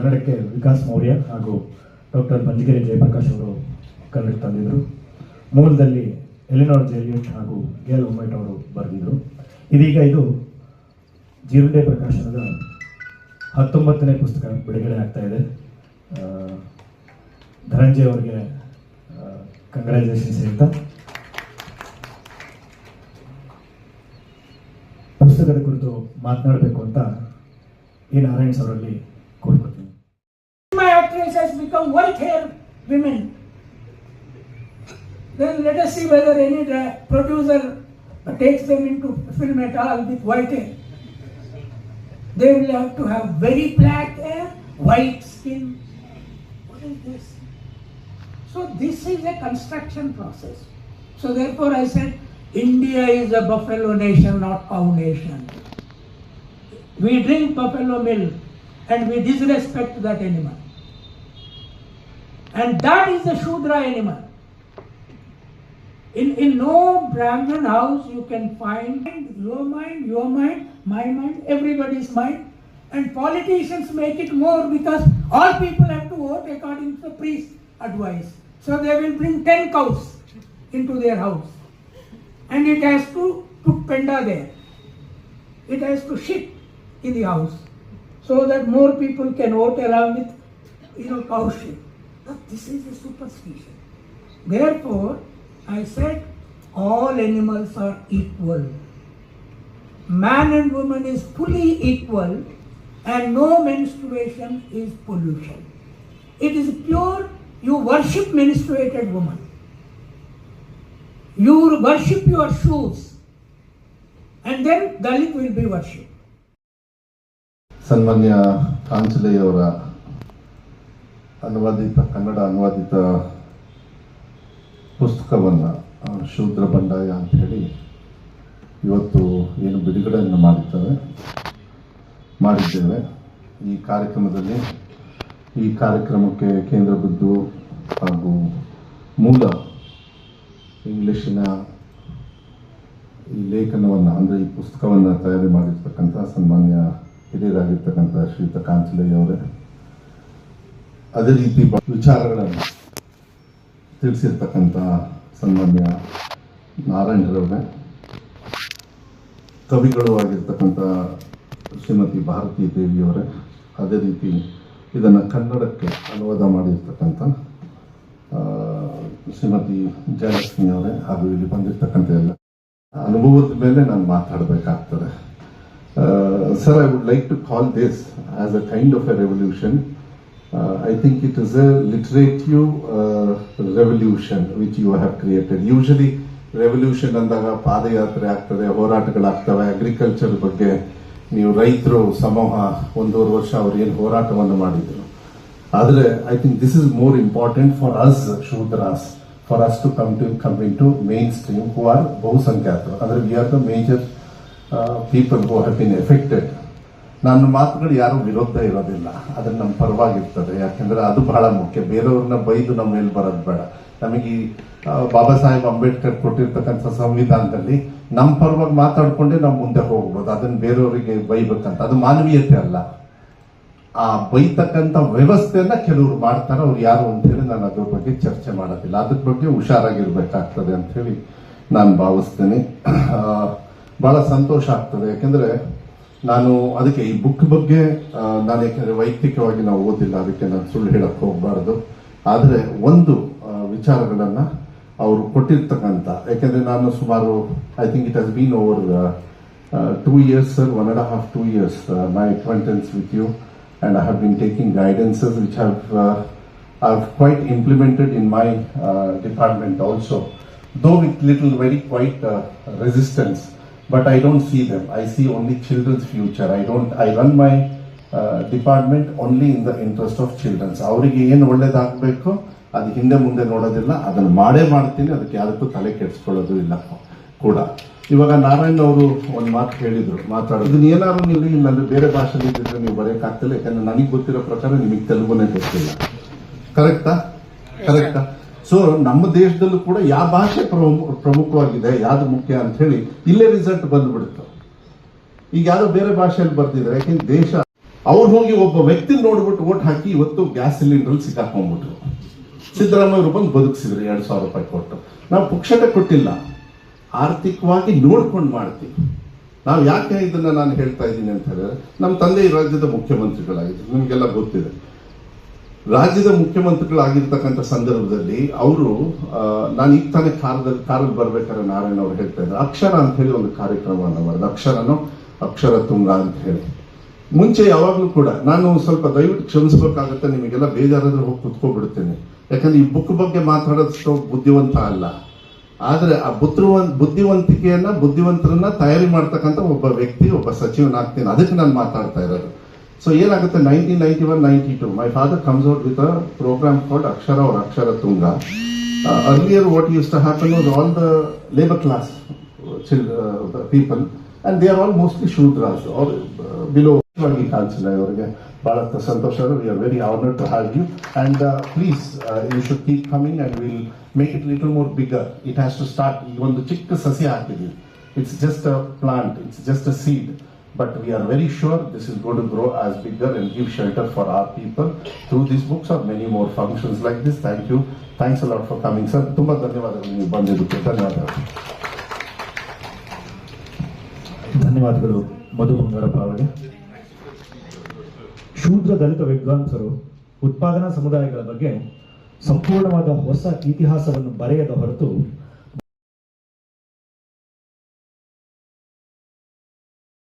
ಕನ್ನಡಕ್ಕೆ ವಿಕಾಸ್ ಮೌರ್ಯ ಹಾಗೂ ಡಾಕ್ಟರ್ ಬಂಜಿಗೆರೆ ಜಯಪ್ರಕಾಶ್ ಅವರು ಕನ್ನಡಕ್ಕೆ ತಂದಿದ್ದರು. ಮೂಲದಲ್ಲಿ ಎಲಿನೋರ್ ಜೆಲಿಯಟ್ ಹಾಗೂ ಗೇಲ್ ಒಮೈಟ್ ಅವರು ಬರೆದಿದ್ದರು. ಇದೀಗ ಇದು ಜೀರುಂಡೆ ಪ್ರಕಾಶನದ 19ನೇ ಪುಸ್ತಕ ಬಿಡುಗಡೆ ಆಗ್ತಾ ಇದೆ. ಧನಂಜಯ್ ಅವರಿಗೆ ಕಂಗ್ರ್ಯಾಚುಲೇಷನ್ಸ್ ಹೇಳ್ತಾ ಪುಸ್ತಕದ ಕುರಿತು ಮಾತನಾಡಬೇಕು ಅಂತ ಈ ನಾರಾಯಣ್ ಅವರಲ್ಲಿ ಕೋರ್ಕೊಳ್ತೀನಿ. My actress has become white hair women. Then let us see whether any producer takes them into film at all with white hair. They will have to have very black hair, white skin. What is this? So this is a construction process. So therefore I said India is a buffalo nation, not cow nation. We drink buffalo milk and we disrespect that animal. And that is the Shudra animal. In no Brahmin house you can find your mind, my mind, everybody's mind. And politicians make it more because all people have to vote according to the priest's advice. So they will bring 10 cows into their house. And it has to put penda there. It has to shit in the house. So that more people can vote along with, cow shit. Now this is a superstition. Therefore, I said all animals are equal. Man and woman is fully equal and no menstruation is pollution. It is pure, you worship menstruated woman. You worship your shoes and then Dalit will be worshipped. ಸನ್ಮಾನ್ಯ ಕಾಂಚಲೆಯವರ ಕನ್ನಡ ಅನುವಾದಿತ ಪುಸ್ತಕವನ್ನು ಶೂದ್ರ ಬಂಡಾಯ ಅಂತ ಹೇಳಿ ಇವತ್ತು ಏನು ಬಿಡುಗಡೆಯನ್ನು ಮಾಡಿದ್ದೇವೆ. ಈ ಕಾರ್ಯಕ್ರಮಕ್ಕೆ ಕೇಂದ್ರ ಬಿದ್ದು ಹಾಗೂ ಮೂಲ ಇಂಗ್ಲಿಷಿನ ಈ ಲೇಖನವನ್ನು ಅಂದರೆ ಈ ಪುಸ್ತಕವನ್ನು ತಯಾರಿ ಮಾಡಿರ್ತಕ್ಕಂಥ ಸನ್ಮಾನ್ಯ ಹಿರಿಯರಾಗಿರ್ತಕ್ಕಂಥ ಶ್ರೀಯುತ ಕಾಂಚಲೆಯವರೇ, ಅದೇ ರೀತಿ ವಿಚಾರಗಳನ್ನು ತಿಳಿಸಿರ್ತಕ್ಕಂಥ ಸನ್ಮಾನ್ಯ ನಾರಾಯಣರವರೇ, ಕವಿಗಳು ಆಗಿರ್ತಕ್ಕಂಥ ಶ್ರೀಮತಿ ಭಾರತೀ ದೇವಿಯವರೇ, ಅದೇ ರೀತಿ ಇದನ್ನು ಕನ್ನಡಕ್ಕೆ ಅನುವಾದ ಮಾಡಿರ್ತಕ್ಕಂಥ ಶ್ರೀಮತಿ ಜಯಲಕ್ಷ್ಮಿಯವರೇ ಹಾಗೂ ಇಲ್ಲಿ ಬಂದಿರ್ತಕ್ಕಂಥ ಎಲ್ಲ ಅನುಭವದ ಮೇಲೆ ನಾನು ಮಾತಾಡಬೇಕಾಗ್ತದೆ. Sir, I would like to call this as a kind of a revolution. I think it is a literature revolution which you have created. Usually revolution ಅಂದಾಗ ಪಾದಯಾತ್ರೆ ಆಗ್ತದೆ, ಹೋರಾಟಗಳಾಗ್ತವೆ. ಅಗ್ರಿಕಲ್ಚರ್ ಬಗ್ಗೆ ನೀವು ರೈತರು ಸಮೂಹ 1.5 ವರ್ಷ ಅವರು ಏನು ಹೋರಾಟವನ್ನು ಮಾಡಿದ್ರು. ಆದರೆ I think this is more important for us Shudras, for us to come into mainstream who are ಬಹುಸಂಖ್ಯಾತರು. ಅಂದರೆ we are the major people who have been affected. ನನ್ನ ಮಾತುಗಳು ಯಾರು ವಿರೋಧ ಇರೋದಿಲ್ಲ, ಅದನ್ನ ನಮ್ಮ ಪರವಾಗಿರ್ತದೆ. ಯಾಕೆಂದ್ರೆ ಅದು ಬಹಳ ಮುಖ್ಯ. ಬೇರೆಯವ್ರನ್ನ ಬೈದು ನಮ್ಮ ಮೇಲೆ ಬರೋದು ಬೇಡ. ನಮಗೆ ಬಾಬಾ ಸಾಹೇಬ್ ಅಂಬೇಡ್ಕರ್ ಕೊಟ್ಟಿರ್ತಕ್ಕಂಥ ಸಂವಿಧಾನದಲ್ಲಿ ನಮ್ಮ ಪರವಾಗಿ ಮಾತಾಡ್ಕೊಂಡೆ ನಾವು ಮುಂದೆ ಹೋಗ್ಬೋದು. ಅದನ್ನ ಬೇರೆಯವರಿಗೆ ಬೈಬೇಕಂತ ಅದು ಮಾನವೀಯತೆ ಅಲ್ಲ. ಆ ಬೈತಕ್ಕಂಥ ವ್ಯವಸ್ಥೆಯನ್ನ ಕೆಲವರು ಮಾಡ್ತಾರೆ, ಅವ್ರು ಯಾರು ಅಂತ ಹೇಳಿ ನಾನು ಅದ್ರ ಬಗ್ಗೆ ಚರ್ಚೆ ಮಾಡೋದಿಲ್ಲ. ಅದ್ರ ಬಗ್ಗೆ ಹುಷಾರಾಗಿರ್ಬೇಕಾಗ್ತದೆ ಅಂತ ಹೇಳಿ ನಾನು ಭಾವಿಸ್ತೇನೆ. ಬಹಳ ಸಂತೋಷ ಆಗ್ತದೆ. ಯಾಕೆಂದ್ರೆ ನಾನು ಅದಕ್ಕೆ ಈ ಬುಕ್ ಬಗ್ಗೆ ನಾನು ಯಾಕೆಂದ್ರೆ ವೈಯಕ್ತಿಕವಾಗಿ ನಾವು ಓದಿಲ್ಲ, ಅದಕ್ಕೆ ನಾನು ಸುಳ್ಳು ಹೇಳಕ್ ಹೋಗಬಾರ್ದು. ಆದರೆ ಒಂದು ವಿಚಾರಗಳನ್ನ ಅವರು ಕೊಟ್ಟಿರ್ತಕ್ಕಂಥ, ಯಾಕೆಂದ್ರೆ ನಾನು ಸುಮಾರು I think it has been over 2 years, sir, 1.5 2 years my acquaintance with you, and I have been taking guidances which I've quite implemented in my department also, though with little very quite resistance. But I don't see them. I see only children's future. I run my department only in the interest of children. ಅವರಿಗೆ ಏನು ಒಳ್ಳೇದಾಗಬೇಕು ಅದು ಹಿಂದೆ ಮುಂದೆ ನೋಡೋದಿಲ್ಲ, ಅದನ್ನು ಮಾಡ್ತೀನಿ. ಅದಕ್ಕೆ ಯಾವುದಕ್ಕೂ ತಲೆ ಕೆಡಿಸ್ಕೊಳ್ಳೋದು ಇಲ್ಲ ಕೂಡ. ಇವಾಗ ನಾರಾಯಣ್ ಅವರು ಒಂದು ಮಾತು ಹೇಳಿದ್ರು, ಇದನ್ನ ಏನಾದ್ರು ನೀವು ಇಲ್ಲಿ ಬೇರೆ ಭಾಷೆಯಲ್ಲಿ ಇದ್ದಿದ್ರೆ ನೀವು ಬರೆಯಕ್ಕಾಗ್ತಿಲ್ಲ. ಯಾಕಂದ್ರೆ ನನಗೆ ಗೊತ್ತಿರೋ ಪ್ರಕಾರ ನಿಮಗೆ ತೆಲುಗುನೇ ಗೊತ್ತಿಲ್ಲ. ಕರೆಕ್ಟಾ? ಸೊ ನಮ್ಮ ದೇಶದಲ್ಲೂ ಕೂಡ ಯಾವ ಭಾಷೆ ಪ್ರಮುಖವಾಗಿದೆ, ಯಾವ್ದು ಮುಖ್ಯ ಅಂತ ಹೇಳಿ ಇಲ್ಲೇ ರಿಸಲ್ಟ್ ಬಂದ್ಬಿಡುತ್ತೆ. ಈಗ ಯಾರೋ ಬೇರೆ ಭಾಷೆಯಲ್ಲಿ ಬರ್ತಿದ್ರೆ, ಯಾಕೆಂದ್ರೆ ದೇಶ ಅವ್ರು ಹೋಗಿ ಒಬ್ಬ ವ್ಯಕ್ತಿ ನೋಡ್ಬಿಟ್ಟು ಓಟ್ ಹಾಕಿ ಇವತ್ತು ಗ್ಯಾಸ್ ಸಿಲಿಂಡರ್ ಸಿಕ್ಕಾಕೊಂಡ್ಬಿಟ್ರು. ಸಿದ್ದರಾಮಯ್ಯವರು ಬಂದು ಬದುಕಿಸಿದ್ರು 2,000 ರೂಪಾಯಿ ಕೊಟ್ಟು. ನಾವು ಪುಕ್ಷಟೆ ಕೊಟ್ಟಿಲ್ಲ, ಆರ್ಥಿಕವಾಗಿ ನೋಡ್ಕೊಂಡು ಮಾಡ್ತೀವಿ. ನಾವು ಯಾಕೆ ಇದನ್ನ ನಾನು ಹೇಳ್ತಾ ಇದ್ದೀನಿ ಅಂತ ಹೇಳಿದ್ರೆ, ನಮ್ಮ ತಂದೆ ಈ ರಾಜ್ಯದ ಮುಖ್ಯಮಂತ್ರಿಗಳಾಗಿದ್ರು, ನಿಮಗೆಲ್ಲ ಗೊತ್ತಿದೆ. ರಾಜ್ಯದ ಮುಖ್ಯಮಂತ್ರಿಗಳಾಗಿರ್ತಕ್ಕಂಥ ಸಂದರ್ಭದಲ್ಲಿ ಅವರು ನಾನು ಈಗ ತಾನೇ ಕಾರಲ್ಲಿ ಬರ್ಬೇಕಾದ್ರೆ ನಾರಾಯಣ ಅವರು ಹೇಳ್ತಾ ಇದ್ದಾರೆ, ಅಕ್ಷರ ಅಂತ ಹೇಳಿ ಒಂದು ಕಾರ್ಯಕ್ರಮವನ್ನು ಮಾಡಿದ. ಅಕ್ಷರ ತುಂಗ ಅಂತ ಹೇಳಿ. ಮುಂಚೆ ಯಾವಾಗಲೂ ಕೂಡ ನಾನು ಸ್ವಲ್ಪ ದಯವಿಟ್ಟು ಕ್ಷಮಿಸಬೇಕಾಗುತ್ತೆ, ನಿಮಗೆಲ್ಲ ಬೇಜಾರಾದ್ರೆ ಹೋಗಿ ಕುತ್ಕೊಬಿಡ್ತೇನೆ. ಯಾಕಂದ್ರೆ ಈ ಬುಕ್ ಬಗ್ಗೆ ಮಾತಾಡೋದಷ್ಟು ಬುದ್ಧಿವಂತ ಅಲ್ಲ, ಆದ್ರೆ ಆ ಬುದ್ಧಿವಂತರನ್ನ ತಯಾರಿ ಮಾಡ್ತಕ್ಕಂಥ ಒಬ್ಬ ವ್ಯಕ್ತಿ, ಒಬ್ಬ ಸಚಿವನಾಗ್ತೀನಿ, ಅದಕ್ಕೆ ನಾನು ಮಾತಾಡ್ತಾ ಇರೋದು. ಸೊ ಏನಾಗುತ್ತೆ, 1991-92 my father comes out with a programme called Akshara or Akshara Tunga. Earlier what used to happen was all the labor class people and they are all mostly Shudras or below. ಕಾಣಿಸಿಲ್ಲ ಇವರಿಗೆ. ಬಹಳ ಸಂತೋಷ. We are very honored to have you and please you should keep coming and we'll make it little more bigger. It has to start. ಈ ಒಂದು ಚಿಕ್ಕ ಸಸಿ ಹಾಕಿದ್ದೀವಿ. It's just a plant, it's just a seed. But we are very sure this is going to grow as bigger and give shelter for our people through these books or many more functions like this. Thank you. Thanks a lot for coming, sir. ತುಂಬಾ ಧನ್ಯವಾದಗಳು ನೀವು ಬಂದಿದ್ದಕ್ಕೆ. ಧನ್ಯವಾದಗಳು ಮಧು ಬಂಗಾರಪ್ಪ ಅವರಿಗೆ. ಶೂದ್ರ ದಲಿತ ವಿದ್ವಾಂಸರು ಉತ್ಪಾದನಾ ಸಮುದಾಯಗಳ ಬಗ್ಗೆ ಸಂಪೂರ್ಣವಾದ ಹೊಸ ಇತಿಹಾಸವನ್ನು ಬರೆಯದ ಹೊರತು